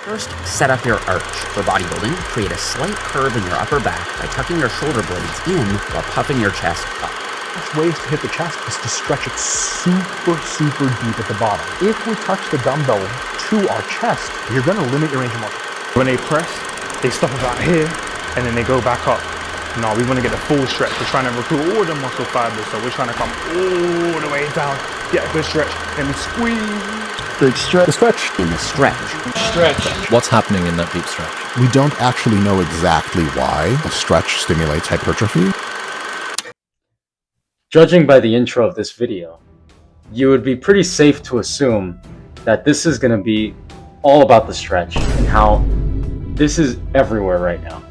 First, set up your arch. For bodybuilding, create a slight curve in your upper back by tucking your shoulder blades in while puffing your chest up. Best ways to hit the chest is to stretch it super deep at the bottom. If we touch the dumbbell to our chest, you're going to limit your range of motion. When they press, they stop about here and then they go back up. No, we want to get the full stretch. We're trying to recruit all the muscle fibers, so we're trying to come all the way down, get a good stretch, and we squeeze. Big stretch. The stretch. In the stretch. Stretch. What's happening in that deep stretch? We don't actually know exactly why a stretch stimulates hypertrophy. Judging by the intro of this video, you would be pretty safe to assume that this is going to be all about the stretch and how this is everywhere right now.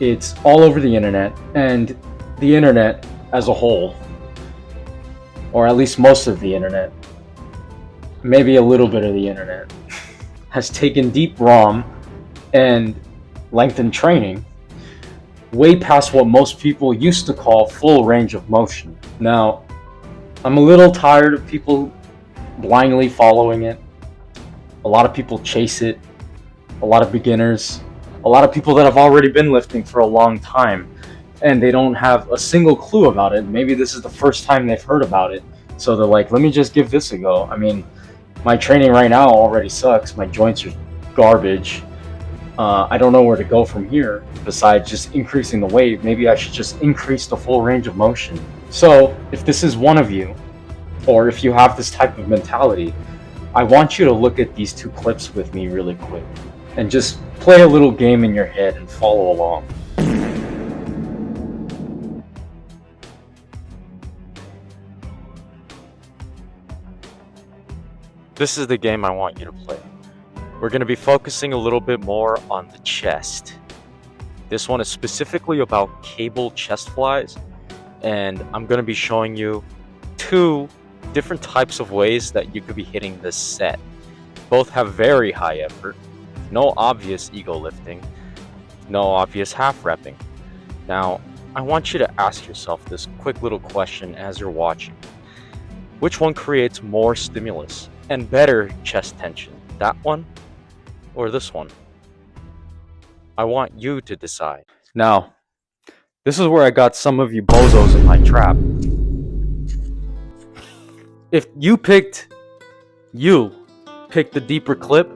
It's all over the internet, and the internet as a whole, or at least most of the internet, maybe a little bit of the internet, has taken deep ROM and lengthened training way past what most people used to call full range of motion. Now, I'm a little tired of people blindly following it. A lot of people chase it. A lot of beginners. A lot of people that have already been lifting for a long time, and they don't have a single clue about it. Maybe this is the first time they've heard about it. So they're like, let me just give this a go. I mean, my training right now already sucks. My joints are garbage. I don't know where to go from here besides just increasing the weight. Maybe I should just increase the full range of motion. So if this is one of you, or if you have this type of mentality, I want you to look at these two clips with me really quick and just play a little game in your head and follow along. This is the game I want you to play. We're going to be focusing a little bit more on the chest. This one is specifically about cable chest flies, and I'm going to be showing you two different types of ways that you could be hitting this set. Both have very high effort, no obvious ego lifting, no obvious half repping. Now, I want you to ask yourself this quick little question as you're watching. Which one creates more stimulus and better chest tension? That one or this one? I want you to decide. Now, this is where I got some of you bozos in my trap. If you picked the deeper clip,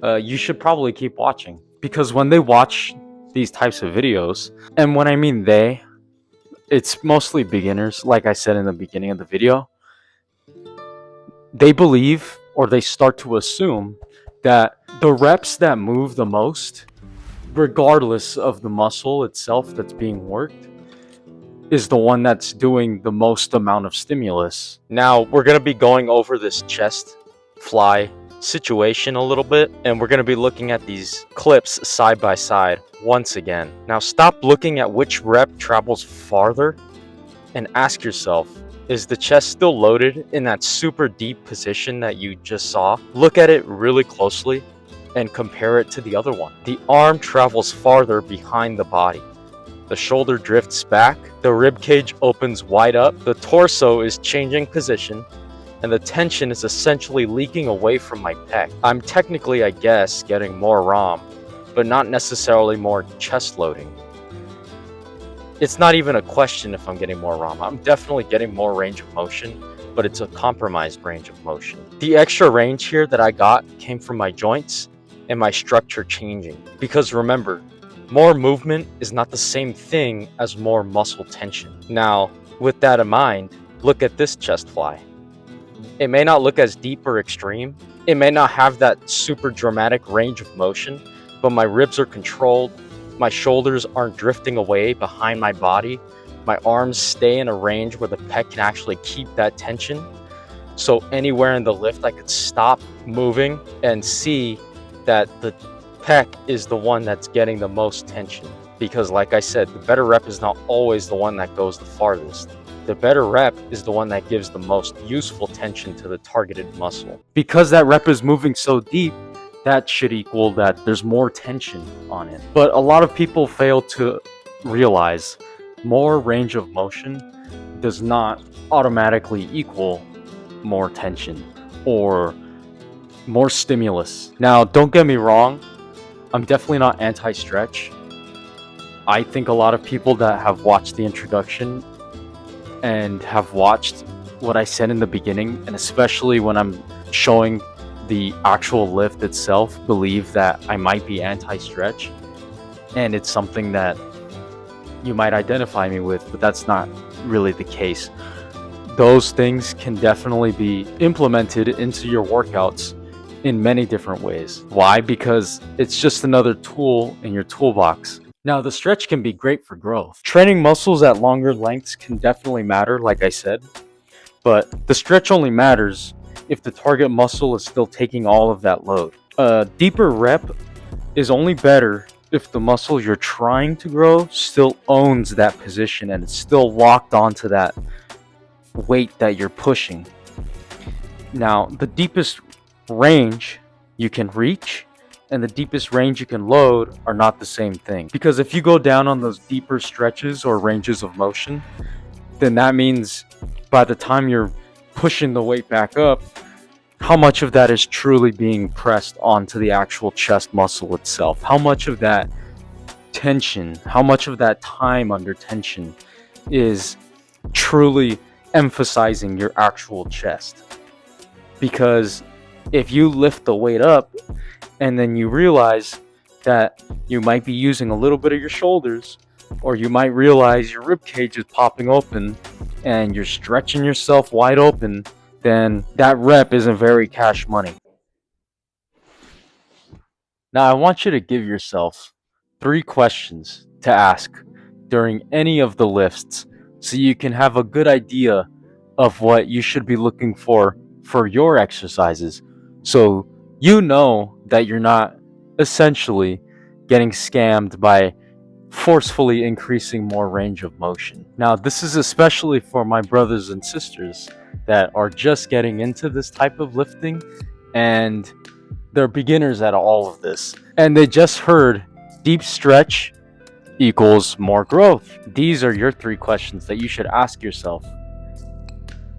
you should probably keep watching, because when they watch these types of videos, and when I mean they, it's mostly beginners, like I said in the beginning of the video, they believe, or they start to assume, that the reps that move the most, regardless of the muscle itself that's being worked, is the one that's doing the most amount of stimulus. Now, we're going to be going over this chest fly situation a little bit, and we're going to be looking at these clips side by side once again. Now, stop looking at which rep travels farther and ask yourself, is the chest still loaded in that super deep position that you just saw? Look at it really closely and compare it to the other one. The arm travels farther behind the body. The shoulder drifts back, the rib cage opens wide up, the torso is changing position, and the tension is essentially leaking away from my pec. I'm technically, I guess, getting more ROM, but not necessarily more chest loading. It's not even a question if I'm getting more ROM. I'm definitely getting more range of motion, but it's a compromised range of motion. The extra range here that I got came from my joints and my structure changing. Because remember, more movement is not the same thing as more muscle tension. Now, with that in mind, look at this chest fly. It may not look as deep or extreme. It may not have that super dramatic range of motion, but my ribs are controlled. My shoulders aren't drifting away behind my body. My arms stay in a range where the pec can actually keep that tension. So anywhere in the lift, I could stop moving and see that the pec is the one that's getting the most tension. Because like I said, the better rep is not always the one that goes the farthest. The better rep is the one that gives the most useful tension to the targeted muscle. Because that rep is moving so deep, that should equal that there's more tension on it. But a lot of people fail to realize more range of motion does not automatically equal more tension or more stimulus. Now, don't get me wrong, I'm definitely not anti-stretch. I think a lot of people that have watched the introduction and have watched what I said in the beginning, and especially when I'm showing the actual lift itself, believe that I might be anti-stretch, and it's something that you might identify me with, but that's not really the case. Those things can definitely be implemented into your workouts in many different ways. Why? Because it's just another tool in your toolbox. Now, the stretch can be great for growth. Training muscles at longer lengths can definitely matter, like I said, but the stretch only matters if the target muscle is still taking all of that load. A deeper rep is only better if the muscle you're trying to grow still owns that position and it's still locked onto that weight that you're pushing. Now, the deepest range you can reach and the deepest range you can load are not the same thing. Because if you go down on those deeper stretches or ranges of motion, then that means by the time you're pushing the weight back up, how much of that is truly being pressed onto the actual chest muscle itself? How much of that tension, how much of that time under tension is truly emphasizing your actual chest? Because if you lift the weight up and then you realize that you might be using a little bit of your shoulders, or you might realize your rib cage is popping open and you're stretching yourself wide open, then that rep isn't very cash money. Now, I want you to give yourself 3 questions to ask during any of the lifts so you can have a good idea of what you should be looking for your exercises, so you know that you're not essentially getting scammed by forcefully increasing more range of motion. Now, this is especially for my brothers and sisters that are just getting into this type of lifting and they're beginners at all of this. And they just heard deep stretch equals more growth. These are your 3 questions that you should ask yourself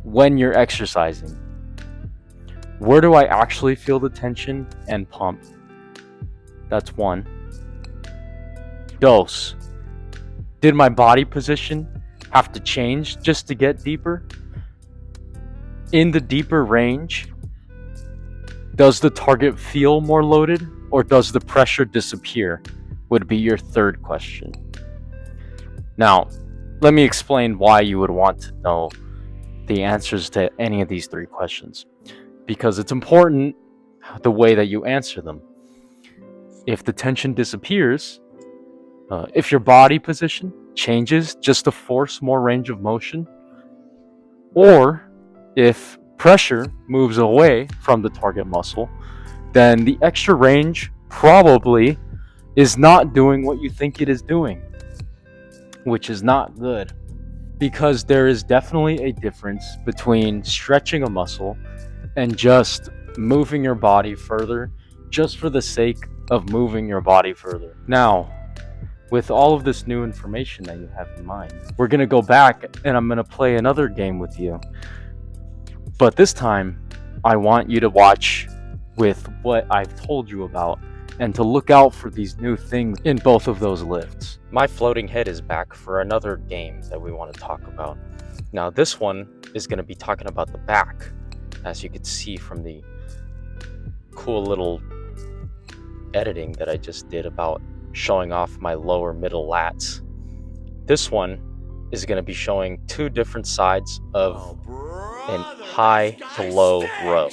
when you're exercising. Where do I actually feel the tension and pump? That's 1. Dose. Did my body position have to change just to get deeper? In the deeper range, does the target feel more loaded or does the pressure disappear? Would be your 3rd question. Now, let me explain why you would want to know the answers to any of these 3 questions, because it's important the way that you answer them. If the tension disappears, if your body position changes just to force more range of motion, or if pressure moves away from the target muscle, then the extra range probably is not doing what you think it is doing, which is not good. Because there is definitely a difference between stretching a muscle and just moving your body further just for the sake of moving your body further. Now, with all of this new information that you have in mind, we're going to go back and I'm going to play another game with you. But this time, I want you to watch with what I've told you about and to look out for these new things in both of those lifts. My floating head is back for another game that we want to talk about. Now, this one is going to be talking about the back, as you could see from the cool little editing that I just did about showing off my lower middle lats. This one is going to be showing 2 different sides of an high to low row.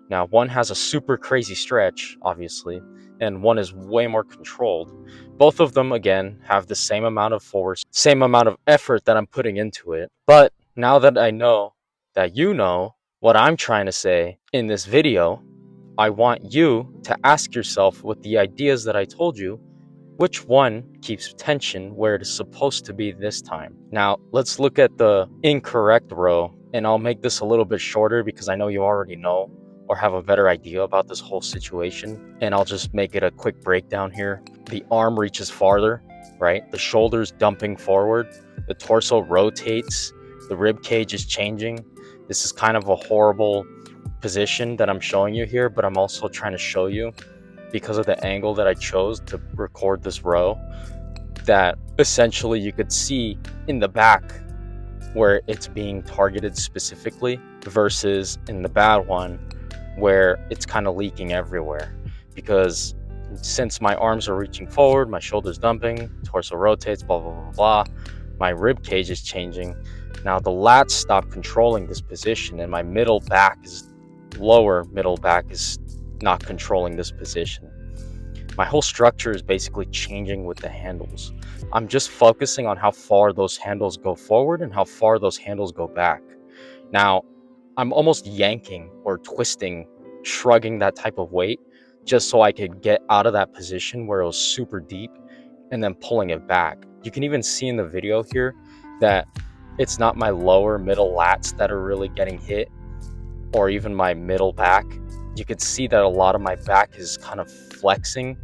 Now, one has a super crazy stretch, obviously, and one is way more controlled. Both of them, again, have the same amount of force, same amount of effort that I'm putting into it. But now that I know that you know what I'm trying to say in this video, I want you to ask yourself, with the ideas that I told you, which one keeps tension where it is supposed to be this time. Now, let's look at the incorrect row, and I'll make this a little bit shorter because I know you already know or have a better idea about this whole situation, and I'll just make it a quick breakdown here. The arm reaches farther, right? The shoulder's dumping forward, the torso rotates, the rib cage is changing. This is kind of a horrible position that I'm showing you here, but I'm also trying to show you, because of the angle that I chose to record this row, that essentially you could see in the back where it's being targeted specifically versus in the bad one where it's kind of leaking everywhere. Because since my arms are reaching forward, my shoulders dumping, torso rotates, blah blah blah blah, my rib cage is changing. Now the lats stop controlling this position, and my lower middle back is not controlling this position. My whole structure is basically changing with the handles. I'm just focusing on how far those handles go forward and how far those handles go back. Now, I'm almost yanking or twisting, shrugging that type of weight just so I could get out of that position where it was super deep and then pulling it back. You can even see in the video here that it's not my lower middle lats that are really getting hit, or even my middle back. You could see that a lot of my back is kind of flexing,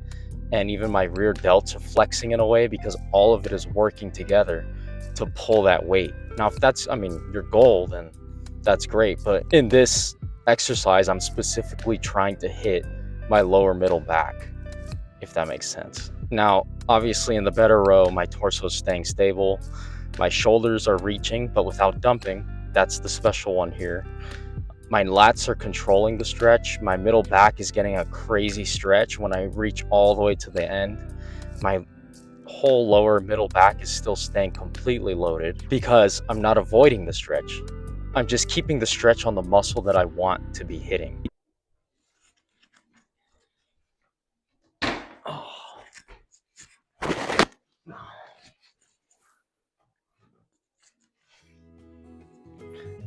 and even my rear delts are flexing in a way because all of it is working together to pull that weight. Now, if that's, your goal, then that's great. But in this exercise, I'm specifically trying to hit my lower middle back, if that makes sense. Now, obviously in the better row, my torso is staying stable. My shoulders are reaching, but without dumping. That's the special one here. My lats are controlling the stretch. My middle back is getting a crazy stretch when I reach all the way to the end. My whole lower middle back is still staying completely loaded because I'm not avoiding the stretch. I'm just keeping the stretch on the muscle that I want to be hitting.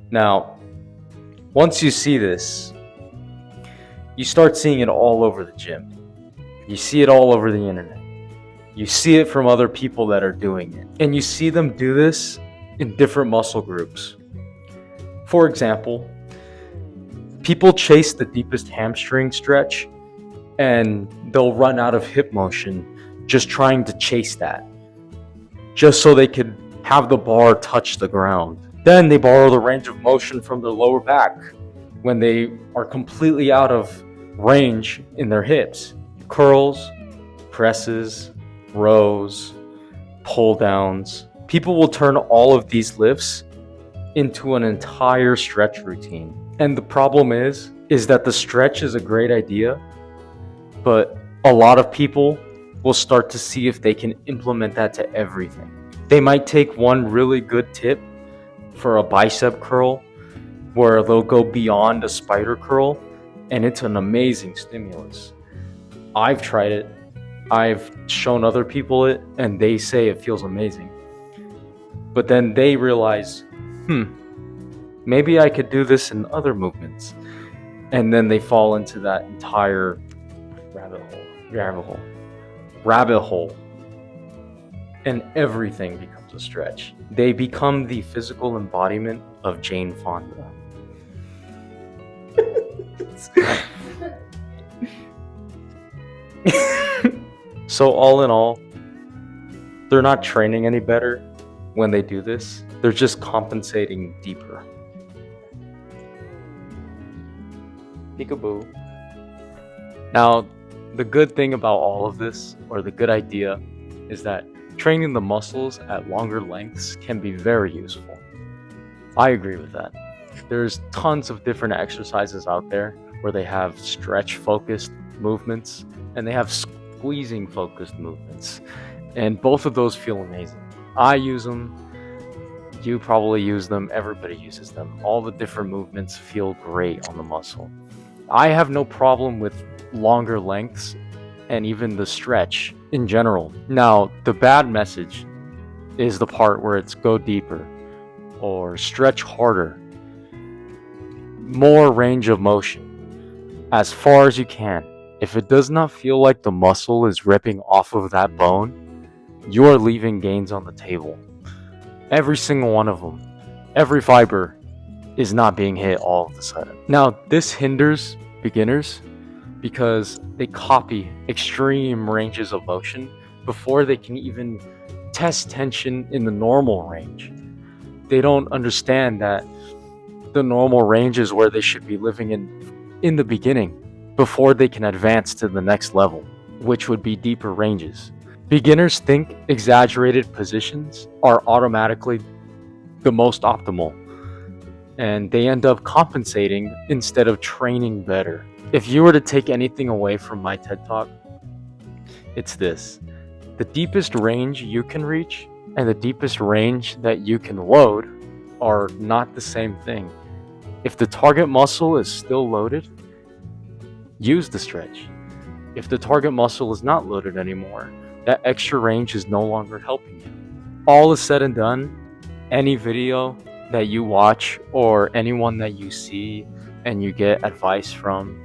Now, once you see this, you start seeing it all over the gym. You see it all over the internet. You see it from other people that are doing it. And you see them do this in different muscle groups. For example, people chase the deepest hamstring stretch and they'll run out of hip motion just trying to chase that, just so they could have the bar touch the ground. Then they borrow the range of motion from their lower back when they are completely out of range in their hips. Curls, presses, rows, pull downs. People will turn all of these lifts into an entire stretch routine. And the problem is that the stretch is a great idea, but a lot of people will start to see if they can implement that to everything. They might take one really good tip for a bicep curl where they'll go beyond a spider curl, and it's an amazing stimulus. I've tried it. I've shown other people it, and they say it feels amazing. But then they realize, maybe I could do this in other movements. And then they fall into that entire rabbit hole. And everything becomes a stretch. They become the physical embodiment of Jane Fonda. So all in all, they're not training any better when they do this. They're just compensating deeper. Peekaboo. Now, the good thing about all of this, or the good idea, is that training the muscles at longer lengths can be very useful. I agree with that. There's tons of different exercises out there where they have stretch-focused movements and they have squeezing-focused movements. And both of those feel amazing. I use them. You probably use them. Everybody uses them. All the different movements feel great on the muscle. I have no problem with longer lengths and even the stretch in general. Now, the bad message is the part where it's go deeper or stretch harder. More range of motion as far as you can. If it does not feel like the muscle is ripping off of that bone, you are leaving gains on the table. Every single one of them, every fiber is not being hit all of a sudden. Now, this hinders beginners because they copy extreme ranges of motion before they can even test tension in the normal range. They don't understand that the normal ranges where they should be living in the beginning before they can advance to the next level, which would be deeper ranges. Beginners think exaggerated positions are automatically the most optimal, and they end up compensating instead of training better. If you were to take anything away from my TED Talk, it's this: the deepest range you can reach and the deepest range that you can load are not the same thing. If the target muscle is still loaded, use the stretch. If the target muscle is not loaded anymore, that extra range is no longer helping you. All is said and done, any video that you watch or anyone that you see and you get advice from,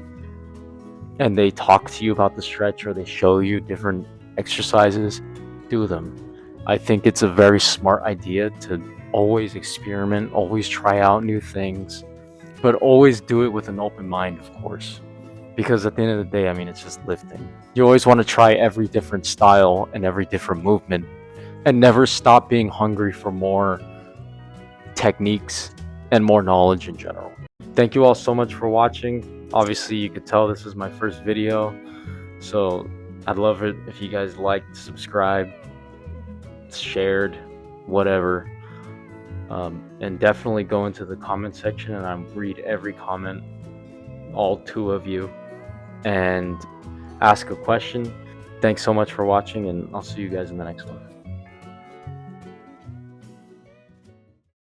and they talk to you about the stretch or they show you different exercises, do them. I think it's a very smart idea to always experiment, always try out new things, but always do it with an open mind, of course. Because at the end of the day, I mean, it's just lifting. You always want to try every different style and every different movement, and never stop being hungry for more techniques and more knowledge in general. Thank you all so much for watching. Obviously, you could tell this is my first video, so I'd love it if you guys liked, subscribed, shared, whatever. And definitely go into the comment section and I read every comment, all 2 of you, and ask a question. Thanks so much for watching, and I'll see you guys in the next one.